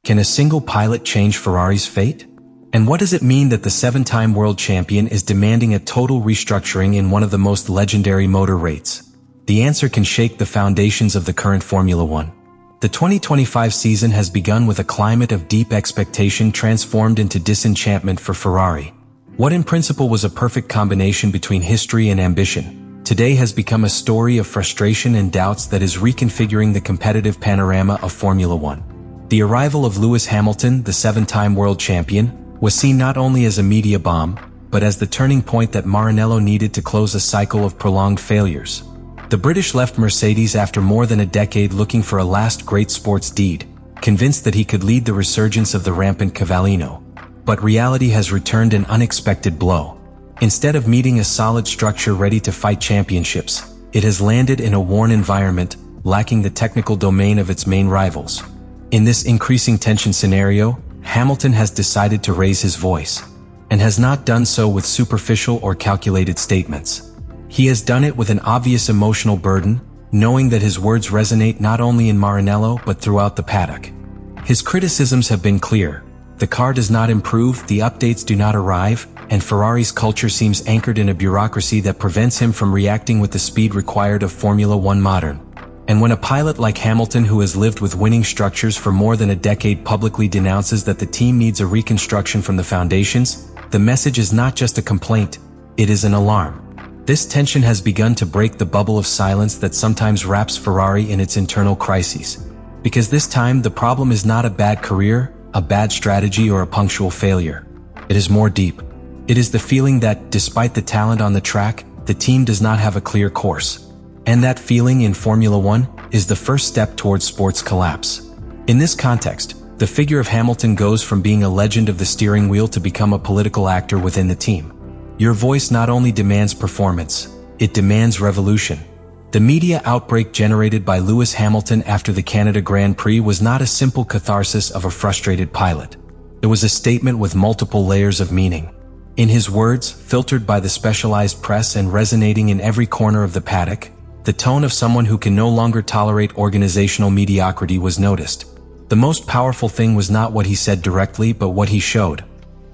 Can a single pilot change Ferrari's fate? And what does it mean that the 7-time world champion is demanding a total restructuring in one of the most legendary motor rates? The answer can shake the foundations of the current Formula One. The 2025 season has begun with a climate of deep expectation transformed into disenchantment for Ferrari. What in principle was a perfect combination between history and ambition, today has become a story of frustration and doubts that is reconfiguring the competitive panorama of Formula One. The arrival of Lewis Hamilton, the 7-time world champion, was seen not only as a media bomb, but as the turning point that Maranello needed to close a cycle of prolonged failures. The British left Mercedes after more than a decade looking for a last great sports deed, convinced that he could lead the resurgence of the rampant Cavallino. But reality has returned an unexpected blow. Instead of meeting a solid structure ready to fight championships, it has landed in a worn environment, lacking the technical domain of its main rivals. In this increasing tension scenario, Hamilton has decided to raise his voice, and has not done so with superficial or calculated statements. He has done it with an obvious emotional burden, knowing that his words resonate not only in Maranello but throughout the paddock. His criticisms have been clear. The car does not improve, the updates do not arrive, and Ferrari's culture seems anchored in a bureaucracy that prevents him from reacting with the speed required of Formula One modern. And when a pilot like Hamilton, who has lived with winning structures for more than a decade, publicly denounces that the team needs a reconstruction from the foundations, the message is not just a complaint, it is an alarm. This tension has begun to break the bubble of silence that sometimes wraps Ferrari in its internal crises. Because this time the problem is not a bad career, a bad strategy, or a punctual failure. It is more deep. It is the feeling that, despite the talent on the track, the team does not have a clear course. And that feeling in Formula One is the first step towards sports collapse. In this context, the figure of Hamilton goes from being a legend of the steering wheel to become a political actor within the team. Your voice not only demands performance, it demands revolution. The media outbreak generated by Lewis Hamilton after the Canada Grand Prix was not a simple catharsis of a frustrated pilot. It was a statement with multiple layers of meaning. In his words, filtered by the specialized press and resonating in every corner of the paddock, the tone of someone who can no longer tolerate organizational mediocrity was noticed. The most powerful thing was not what he said directly, but what he showed.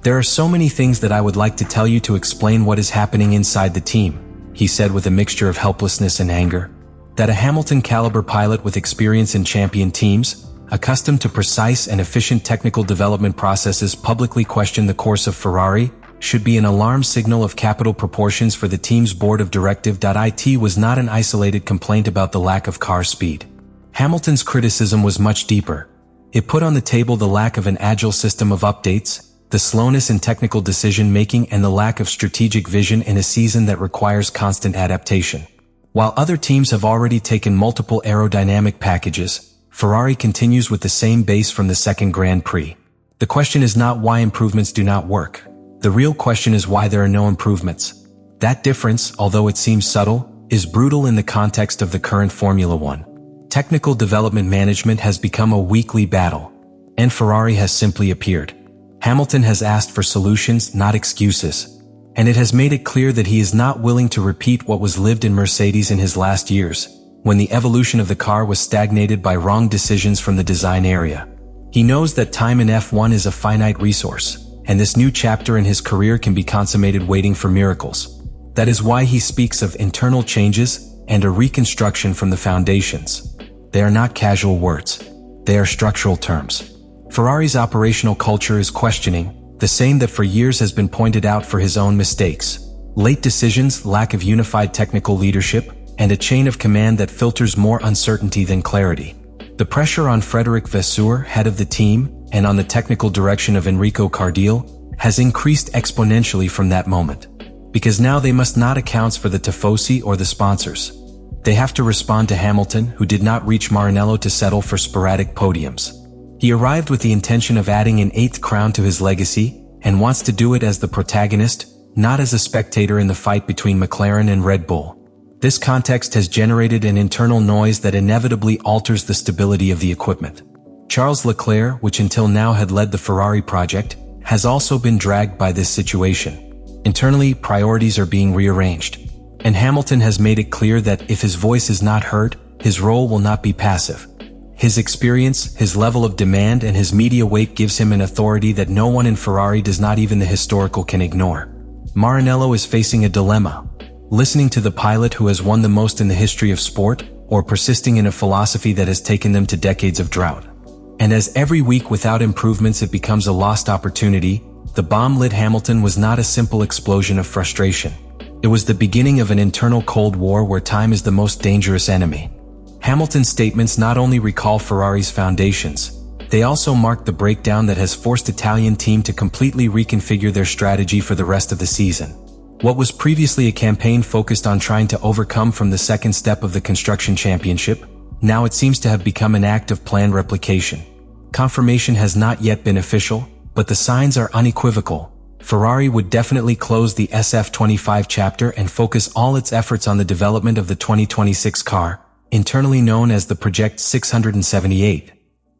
There are so many things that I would like to tell you to explain what is happening inside the team, he said with a mixture of helplessness and anger. That a Hamilton-caliber pilot with experience in champion teams, accustomed to precise and efficient technical development processes, publicly questioned the course of Ferrari, should be an alarm signal of capital proportions for the team's board of directive. It was not an isolated complaint about the lack of car speed. Hamilton's criticism was much deeper. It put on the table the lack of an agile system of updates, the slowness in technical decision-making, and the lack of strategic vision in a season that requires constant adaptation. While other teams have already taken multiple aerodynamic packages, Ferrari continues with the same base from the second Grand Prix. The question is not why improvements do not work. The real question is why there are no improvements. That difference, although it seems subtle, is brutal in the context of the current Formula One. Technical development management has become a weekly battle, and Ferrari has simply appeared. Hamilton has asked for solutions, not excuses, and it has made it clear that he is not willing to repeat what was lived in Mercedes in his last years, when the evolution of the car was stagnated by wrong decisions from the design area. He knows that time in F1 is a finite resource, and this new chapter in his career can be consummated waiting for miracles. That is why he speaks of internal changes and a reconstruction from the foundations. They are not casual words. They are structural terms. Ferrari's operational culture is questioning, the same that for years has been pointed out for his own mistakes. Late decisions, lack of unified technical leadership, and a chain of command that filters more uncertainty than clarity. The pressure on Frédéric Vasseur, head of the team, and on the technical direction of Enrico Cardile, has increased exponentially from that moment. Because now they must not account for the tifosi or the sponsors. They have to respond to Hamilton, who did not reach Maranello to settle for sporadic podiums. He arrived with the intention of adding an 8th crown to his legacy, and wants to do it as the protagonist, not as a spectator in the fight between McLaren and Red Bull. This context has generated an internal noise that inevitably alters the stability of the equipment. Charles Leclerc, which until now had led the Ferrari project, has also been dragged by this situation. Internally, priorities are being rearranged, and Hamilton has made it clear that if his voice is not heard, his role will not be passive. His experience, his level of demand, and his media weight gives him an authority that no one in Ferrari, does not even the historical, can ignore. Maranello is facing a dilemma: listening to the pilot who has won the most in the history of sport, or persisting in a philosophy that has taken them to decades of drought. And as every week without improvements it becomes a lost opportunity, the bomb lit Hamilton was not a simple explosion of frustration. It was the beginning of an internal Cold War where time is the most dangerous enemy. Hamilton's statements not only recall Ferrari's foundations, they also mark the breakdown that has forced the Italian team to completely reconfigure their strategy for the rest of the season. What was previously a campaign focused on trying to overcome from the second step of the construction championship, now it seems to have become an act of planned replication. Confirmation has not yet been official, but the signs are unequivocal. Ferrari would definitely close the SF25 chapter and focus all its efforts on the development of the 2026 car, internally known as the Project 678.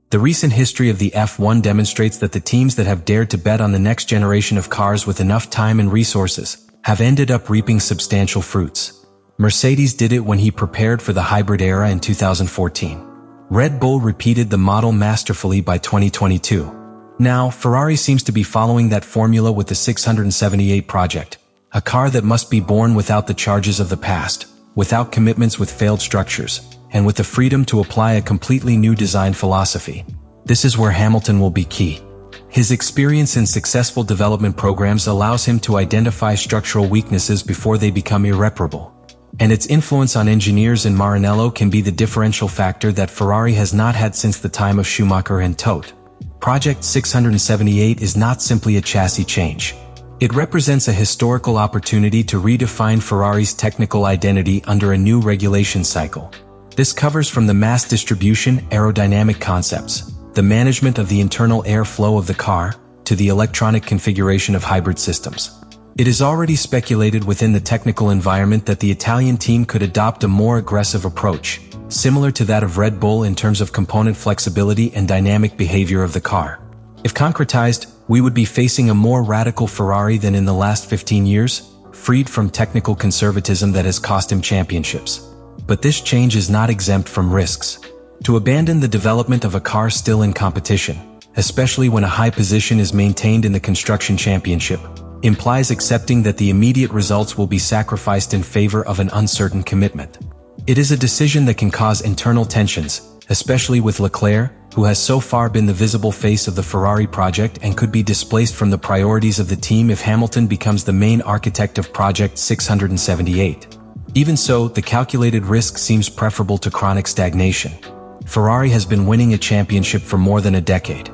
The recent history of the F1 demonstrates that the teams that have dared to bet on the next generation of cars with enough time and resources have ended up reaping substantial fruits. Mercedes did it when he prepared for the hybrid era in 2014. Red Bull repeated the model masterfully by 2022. Now, Ferrari seems to be following that formula with the 678 project, a car that must be born without the charges of the past, without commitments with failed structures, and with the freedom to apply a completely new design philosophy. This is where Hamilton will be key. His experience in successful development programs allows him to identify structural weaknesses before they become irreparable. And its influence on engineers in Maranello can be the differential factor that Ferrari has not had since the time of Schumacher and Todt. Project 678 is not simply a chassis change. It represents a historical opportunity to redefine Ferrari's technical identity under a new regulation cycle. This covers from the mass distribution aerodynamic concepts, the management of the internal airflow of the car, to the electronic configuration of hybrid systems. It is already speculated within the technical environment that the Italian team could adopt a more aggressive approach, similar to that of Red Bull in terms of component flexibility and dynamic behavior of the car. If concretized, we would be facing a more radical Ferrari than in the last 15 years, freed from technical conservatism that has cost him championships. But this change is not exempt from risks. To abandon the development of a car still in competition, especially when a high position is maintained in the construction championship, implies accepting that the immediate results will be sacrificed in favor of an uncertain commitment. It is a decision that can cause internal tensions, especially with Leclerc, who has so far been the visible face of the Ferrari project and could be displaced from the priorities of the team if Hamilton becomes the main architect of Project 678. Even so, the calculated risk seems preferable to chronic stagnation. Ferrari has been winning a championship for more than a decade.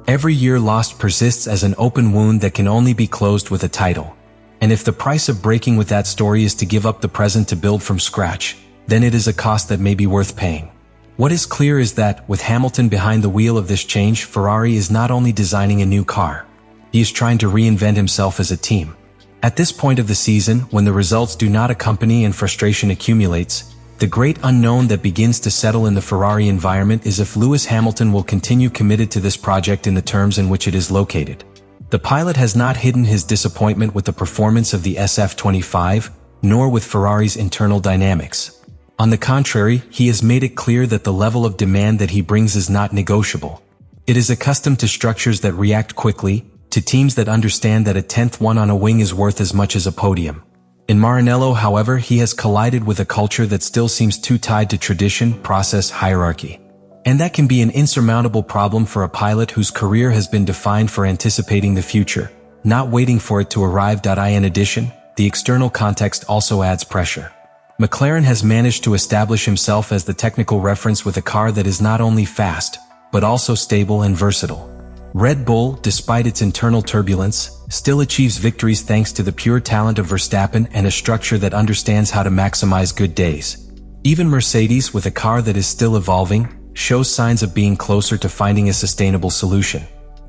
Every year lost persists as an open wound that can only be closed with a title. And if the price of breaking with that story is to give up the present to build from scratch, then it is a cost that may be worth paying. What is clear is that, with Hamilton behind the wheel of this change, Ferrari is not only designing a new car. He is trying to reinvent himself as a team. At this point of the season, when the results do not accompany and frustration accumulates, the great unknown that begins to settle in the Ferrari environment is if Lewis Hamilton will continue committed to this project in the terms in which it is located. The pilot has not hidden his disappointment with the performance of the SF25, nor with Ferrari's internal dynamics. On the contrary, he has made it clear that the level of demand that he brings is not negotiable. It is accustomed to structures that react quickly, to teams that understand that a 10th one on a wing is worth as much as a podium. In Maranello, however, he has collided with a culture that still seems too tied to tradition, process, hierarchy. And that can be an insurmountable problem for a pilot whose career has been defined for anticipating the future, not waiting for it to arrive. In addition, the external context also adds pressure. McLaren has managed to establish himself as the technical reference with a car that is not only fast, but also stable and versatile. Red Bull, despite its internal turbulence, still achieves victories thanks to the pure talent of Verstappen and a structure that understands how to maximize good days. Even Mercedes, with a car that is still evolving, shows signs of being closer to finding a sustainable solution.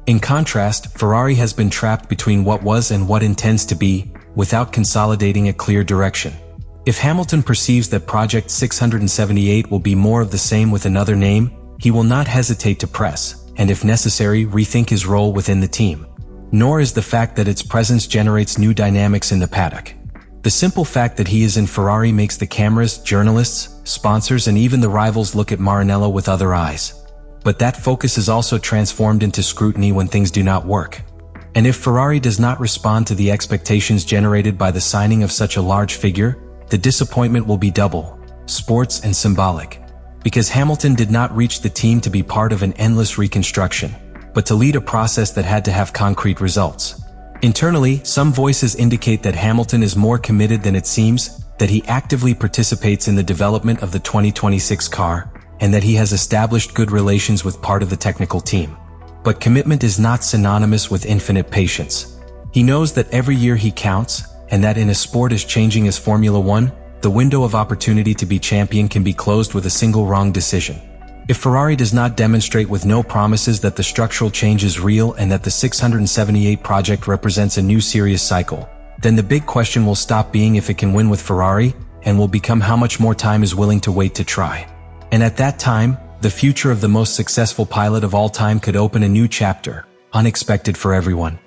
In contrast, Ferrari has been trapped between what was and what intends to be, without consolidating a clear direction. If Hamilton perceives that Project 678 will be more of the same with another name, he will not hesitate to press, and if necessary, rethink his role within the team. Nor is the fact that its presence generates new dynamics in the paddock. The simple fact that he is in Ferrari makes the cameras, journalists, sponsors, and even the rivals look at Maranello with other eyes. But that focus is also transformed into scrutiny when things do not work. And if Ferrari does not respond to the expectations generated by the signing of such a large figure, the disappointment will be double, sports and symbolic. Because Hamilton did not reach the team to be part of an endless reconstruction, but to lead a process that had to have concrete results. Internally, some voices indicate that Hamilton is more committed than it seems, that he actively participates in the development of the 2026 car, and that he has established good relations with part of the technical team. But commitment is not synonymous with infinite patience. He knows that every year he counts, and that in a sport as changing as Formula One, the window of opportunity to be champion can be closed with a single wrong decision. If Ferrari does not demonstrate with no promises that the structural change is real and that the 678 project represents a new serious cycle, then the big question will stop being if it can win with Ferrari, and will become how much more time is willing to wait to try. And at that time, the future of the most successful pilot of all time could open a new chapter, unexpected for everyone.